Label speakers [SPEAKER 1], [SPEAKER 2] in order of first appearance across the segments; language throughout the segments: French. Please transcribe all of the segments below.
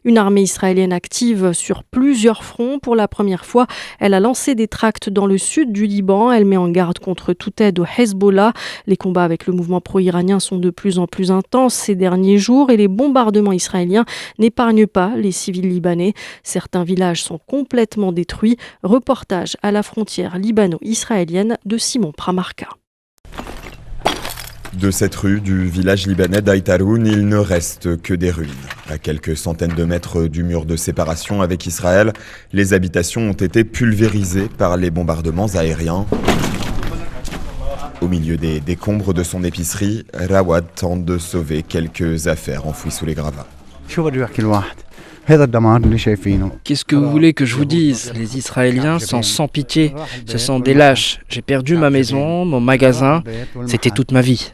[SPEAKER 1] Une armée israélienne active sur plusieurs fronts. Pour la première fois, elle a lancé des tracts dans le sud du Liban. Elle met en garde contre toute aide au Hezbollah. Les combats avec le mouvement pro-iranien sont de plus en plus intenses ces derniers jours et les bombardements israéliens n'épargnent pas les civils libanais. Certains villages sont complètement détruits. Reportage à la frontière libano-israélienne de Simon Pramarka.
[SPEAKER 2] De cette rue du village libanais d'Aïtaroun, il ne reste que des ruines. À quelques centaines de mètres du mur de séparation avec Israël, les habitations ont été pulvérisées par les bombardements aériens. Au milieu des décombres de son épicerie, Rawad tente de sauver quelques affaires enfouies sous les gravats.
[SPEAKER 3] Qu'est-ce que vous voulez que je vous dise? Les Israéliens sont sans pitié. Ce sont des lâches. J'ai perdu ma maison, mon magasin. C'était toute ma vie.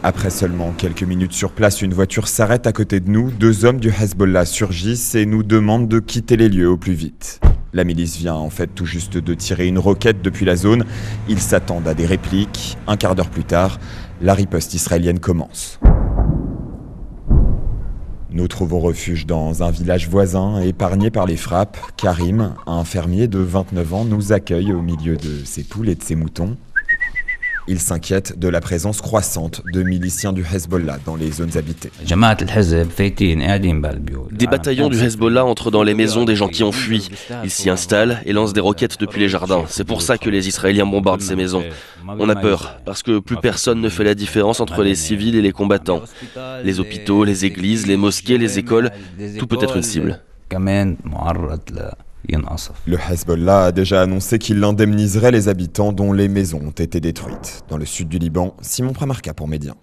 [SPEAKER 2] Après seulement quelques minutes sur place, une voiture s'arrête à côté de nous. 2 hommes du Hezbollah surgissent et nous demandent de quitter les lieux au plus vite. La milice vient en fait tout juste de tirer une roquette depuis la zone. Ils s'attendent à des répliques. Un quart d'heure plus tard, la riposte israélienne commence. Nous trouvons refuge dans un village voisin épargné par les frappes. Karim, un fermier de 29 ans, nous accueille au milieu de ses poules et de ses moutons. Il s'inquiète de la présence croissante de miliciens du Hezbollah dans les zones habitées.
[SPEAKER 4] Des bataillons du Hezbollah entrent dans les maisons des gens qui ont fui. Ils s'y installent et lancent des roquettes depuis les jardins. C'est pour ça que les Israéliens bombardent ces maisons. On a peur, parce que plus personne ne fait la différence entre les civils et les combattants. Les hôpitaux, les églises, les mosquées, les écoles, tout peut être une cible.
[SPEAKER 2] Le Hezbollah a déjà annoncé qu'il indemniserait les habitants dont les maisons ont été détruites. Dans le sud du Liban, Simon Pramarka pour Média.